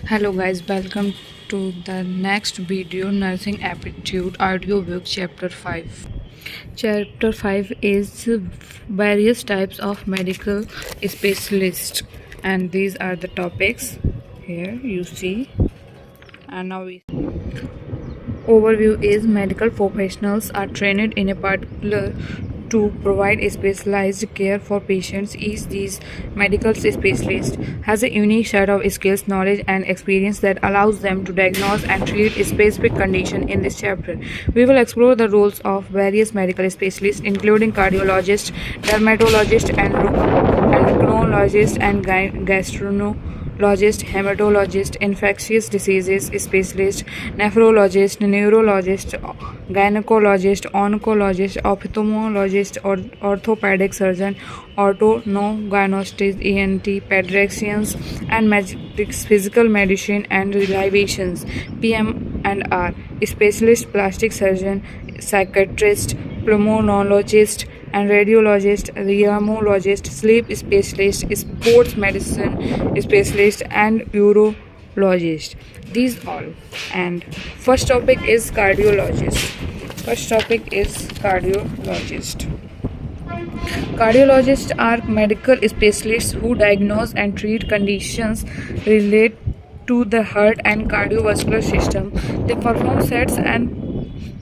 Hello guys, welcome to the next video Nursing Aptitude audiobook chapter 5. Chapter 5 is various types of medical specialists, and these are the topics here you see. And now we overview is medical professionals are trained in a particular to provide specialized care for patients. Each these medical specialist has a unique set of skills, knowledge, and experience that allows them to diagnose and treat a specific condition. In this chapter, we will explore the roles of various medical specialists, including cardiologist, dermatologist, endocrinologist, and gastroenterologist, hematologist, infectious diseases specialist, nephrologist, neurologist, gynecologist, oncologist, ophthalmologist, orthopedic surgeon, orthodontist, ENT, pediatricians, and physical medicine and rehabilitations, PM&R, specialist plastic surgeon, psychiatrist, pulmonologist, and radiologist, rheumatologist, sleep specialist, sports medicine specialist, and urologist. These all. And first topic is cardiologist. Cardiologists are medical specialists who diagnose and treat conditions related to the heart and cardiovascular system. They perform sets and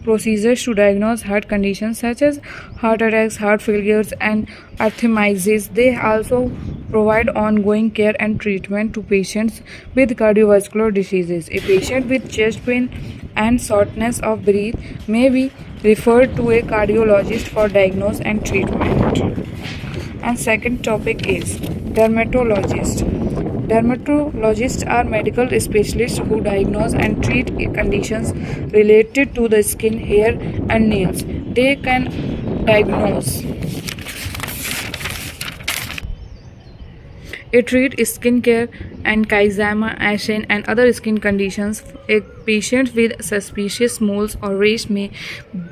procedures to diagnose heart conditions such as heart attacks, heart failures, and arrhythmias. They also provide ongoing care and treatment to patients with cardiovascular diseases. A patient with chest pain and shortness of breath may be referred to a cardiologist for diagnosis and treatment. And second topic is dermatologist. Dermatologists are medical specialists who diagnose and treat conditions related to the skin, hair, and nails. They can diagnose, treat skin care and eczema, acne, and other skin conditions. A patient with suspicious moles or rash may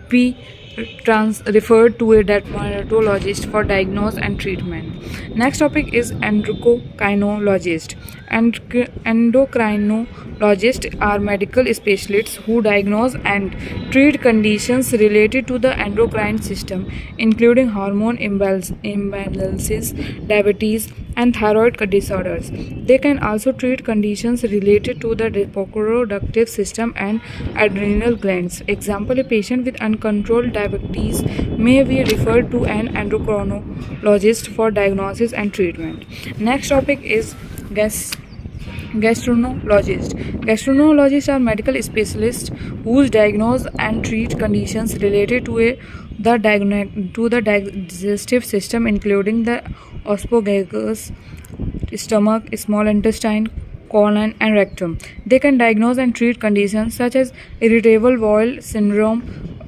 be referred to a dermatologist for diagnosis and treatment. Next topic is endocrinologist. Endocrinologists are medical specialists who diagnose and treat conditions related to the endocrine system, including hormone imbalances, diabetes, and thyroid disorders. They can also treat conditions related to the reproductive system and adrenal glands. Example, a patient with uncontrolled diabetes may be referred to an endocrinologist for diagnosis and treatment. Next topic is gastroenterologists. Gastroenterologists are medical specialists who diagnose and treat conditions related to the digestive system, including the esophagus, stomach, small intestine, colon, and rectum. They can diagnose and treat conditions such as irritable bowel syndrome,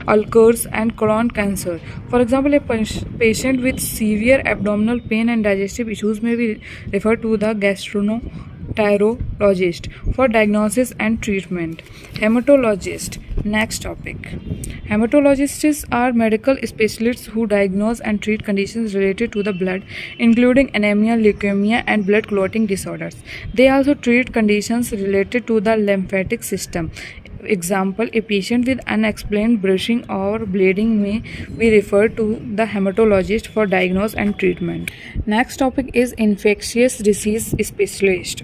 ulcers, and colon cancer. For example, a patient with severe abdominal pain and digestive issues may be referred to the gastroenterologist for diagnosis and treatment. Hematologist. Next topic. Hematologists are medical specialists who diagnose and treat conditions related to the blood, including anemia, leukemia, and blood clotting disorders. They also treat conditions related to the lymphatic system. Example, a patient with unexplained bruising or bleeding may be referred to the hematologist for diagnosis and treatment. Next topic is infectious disease specialist.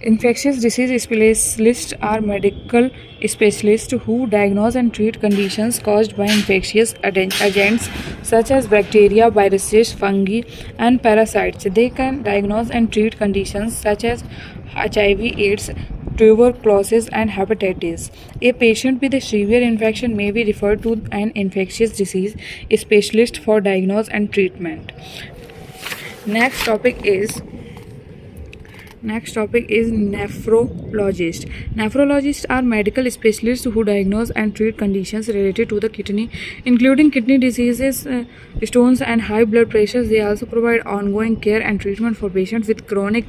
Infectious disease specialists are medical specialists who diagnose and treat conditions caused by infectious agents such as bacteria, viruses, fungi, and parasites. They can diagnose and treat conditions such as HIV, AIDS, tuberculosis, and hepatitis. A patient with a severe infection may be referred to an infectious disease specialist for diagnosis and treatment. Next topic is nephrologist. Nephrologists are medical specialists who diagnose and treat conditions related to the kidney, including kidney diseases, stones, and high blood pressure. They also provide ongoing care and treatment for patients with chronic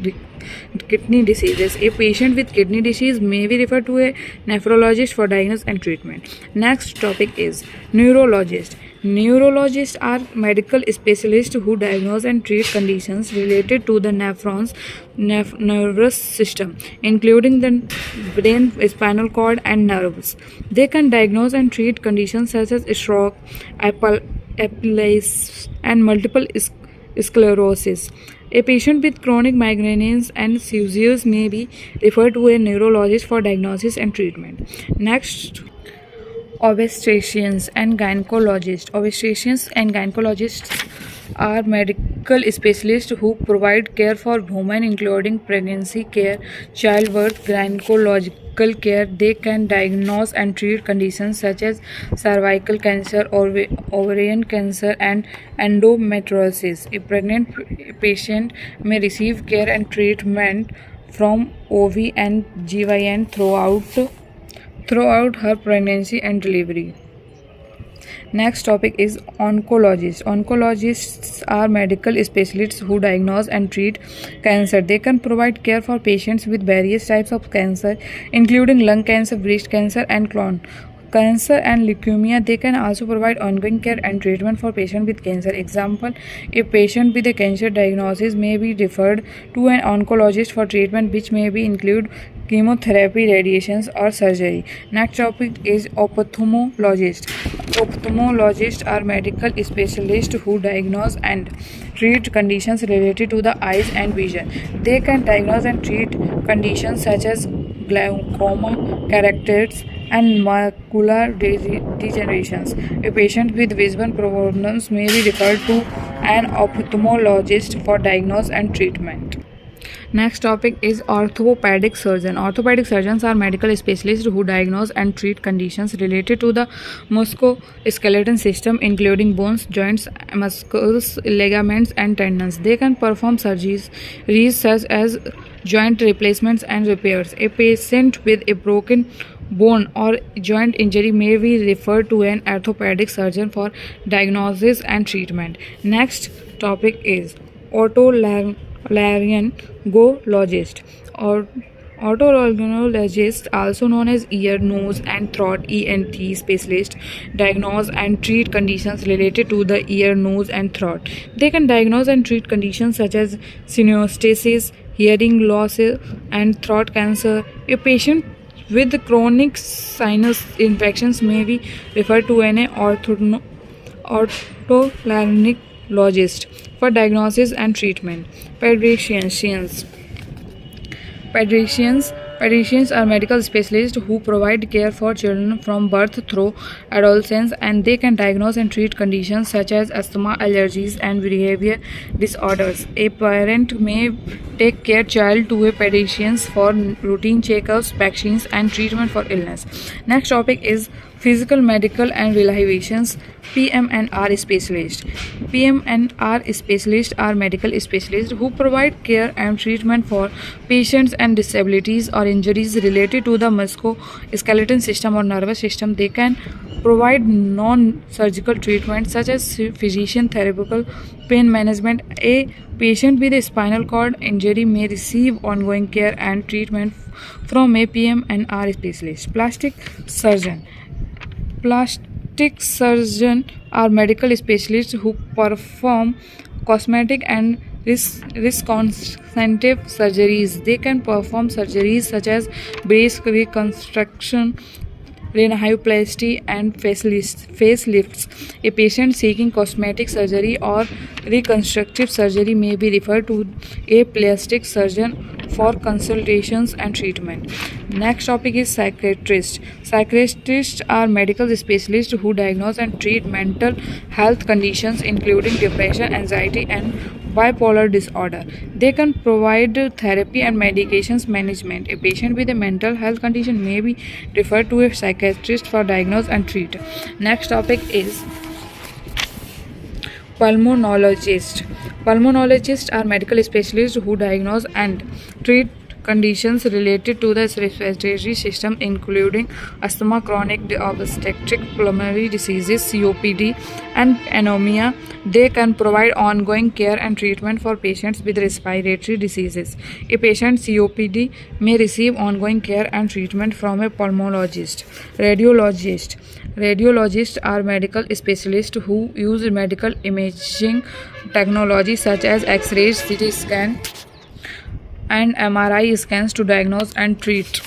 kidney diseases. A patient with kidney disease may be referred to a nephrologist for diagnosis and treatment. Next topic is neurologist. Neurologists are medical specialists who diagnose and treat conditions related to the nervous system, including the brain, spinal cord, and nerves. They can diagnose and treat conditions such as stroke, epilepsy, and multiple sclerosis. A patient with chronic migraines and seizures may be referred to a neurologist for diagnosis and treatment. Next, obstetricians and gynecologists. Obstetricians and gynecologists are medical specialists who provide care for women, including pregnancy care, childbirth, gynecological care. They can diagnose and treat conditions such as cervical cancer, ovarian cancer, and endometriosis. A pregnant patient may receive care and treatment from OB and GYN throughout her pregnancy and delivery. Next topic is oncologists. Oncologists are medical specialists who diagnose and treat cancer. They can provide care for patients with various types of cancer, including lung cancer, breast cancer, and colon cancer and leukemia. They can also provide ongoing care and treatment for patients with cancer. Example, a patient with a cancer diagnosis may be referred to an oncologist for treatment, which may be include chemotherapy, radiations, or surgery. Next topic is ophthalmologist. Ophthalmologists are medical specialists who diagnose and treat conditions related to the eyes and vision. They can diagnose and treat conditions such as glaucoma, cataracts, and macular degenerations. A patient with vision problems may be referred to an ophthalmologist for diagnosis and treatment. Next topic is orthopedic surgeon. Orthopedic surgeons are medical specialists who diagnose and treat conditions related to the musculoskeletal system, including bones, joints, muscles, ligaments, and tendons. They can perform surgeries such as joint replacements and repairs. A patient with a broken bone or joint injury may be referred to an orthopedic surgeon for diagnosis and treatment. Next topic is otolaryngologist or otolaryngologist, also known as ear, nose, and throat ENT specialist, diagnose and treat conditions related to the ear, nose, and throat. They can diagnose and treat conditions such as synostosis, hearing loss, and throat cancer. A patient with chronic sinus infections may be referred to an otolaryngologist for diagnosis and treatment. Pediatricians are medical specialists who provide care for children from birth through adolescence, and they can diagnose and treat conditions such as asthma, allergies, and behavior disorders. A parent may take their child to a pediatrician for routine checkups, vaccines, and treatment for illness. Next topic is physical, medical, and rehabilitations. PM&R specialist. PM&R specialists are medical specialists who provide care and treatment for patients and disabilities or injuries related to the musculoskeletal system or nervous system. They can provide non-surgical treatment such as physician therapy, pain management. A patient with a spinal cord injury may receive ongoing care and treatment from a PM&R specialist. Plastic surgeon. Plastic surgeons are medical specialists who perform cosmetic and reconstructive surgeries. They can perform surgeries such as breast reconstruction, rhinoplasty, and facelifts. A patient seeking cosmetic surgery or reconstructive surgery may be referred to a plastic surgeon for consultations and treatment. Next topic is psychiatrist. Psychiatrists are medical specialists who diagnose and treat mental health conditions, including depression, anxiety, and bipolar disorder. They can provide therapy and medications management. A patient with a mental health condition may be referred to a psychiatrist for diagnose and treat. Next topic is pulmonologist. Pulmonologists are medical specialists who diagnose and treat conditions related to the respiratory system, including asthma, chronic obstructive pulmonary diseases (COPD), and anemia. They can provide ongoing care and treatment for patients with respiratory diseases. A patient COPD may receive ongoing care and treatment from a pulmonologist. Radiologists are medical specialists who use medical imaging technology such as X-rays, CT scan, and MRI scans to diagnose and treat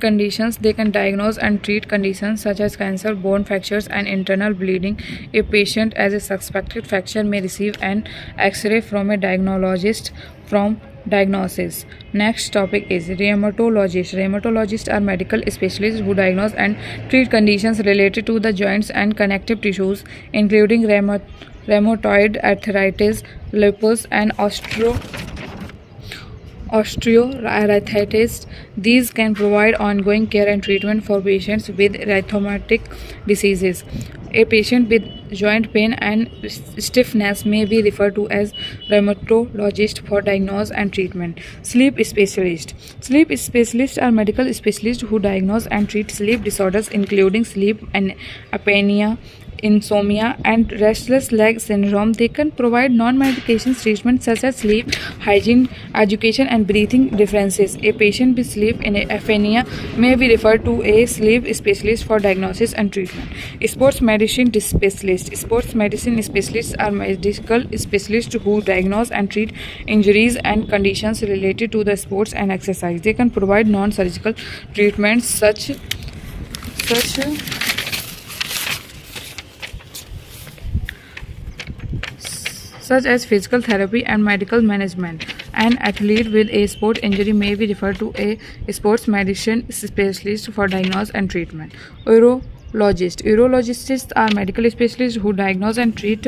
conditions. They can diagnose and treat conditions such as cancer, bone fractures, and internal bleeding. A patient as a suspected fracture may receive an X-ray from a diagnostic from diagnosis. Next topic is rheumatologists. Rheumatologists are medical specialists who diagnose and treat conditions related to the joints and connective tissues, including rheumatoid arthritis, lupus, and osteoarthritis. These can provide ongoing care and treatment for patients with rheumatic diseases. A patient with joint pain and stiffness may be referred to as rheumatologist for diagnosis and treatment. Sleep specialists. Sleep specialists are medical specialists who diagnose and treat sleep disorders, including sleep apnea, insomnia, and restless leg syndrome. They can provide non-medication treatment such as sleep hygiene, education, and breathing differences. A patient with sleep apnea may be referred to a sleep specialist for diagnosis and treatment. Sports medicine specialists. Sports medicine specialists are medical specialists who diagnose and treat injuries and conditions related to the sports and exercise. They can provide non-surgical treatments such as physical therapy and medical management. An athlete with a sport injury may be referred to a sports medicine specialist for diagnosis and treatment. Urologists are medical specialists who diagnose and treat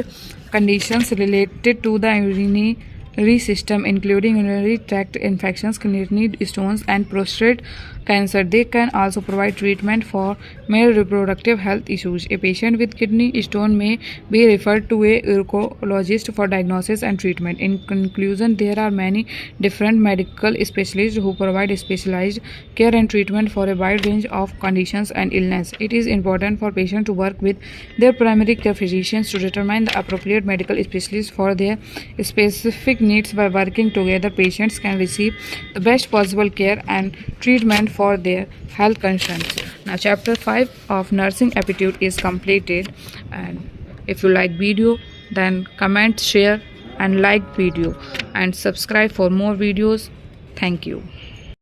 conditions related to the urinary system, including urinary tract infections, kidney stones, and prostate cancer. They can also provide treatment for male reproductive health issues. A patient with kidney stone may be referred to a urologist for diagnosis and treatment. In conclusion, there are many different medical specialists who provide specialized care and treatment for a wide range of conditions and illness. It is important for patients to work with their primary care physicians to determine the appropriate medical specialist for their specific needs. By working together, patients can receive the best possible care and treatment for their health concerns. Now, chapter 5 of nursing aptitude is completed, and if you like video, then comment, share, and like video, and subscribe for more videos. Thank you.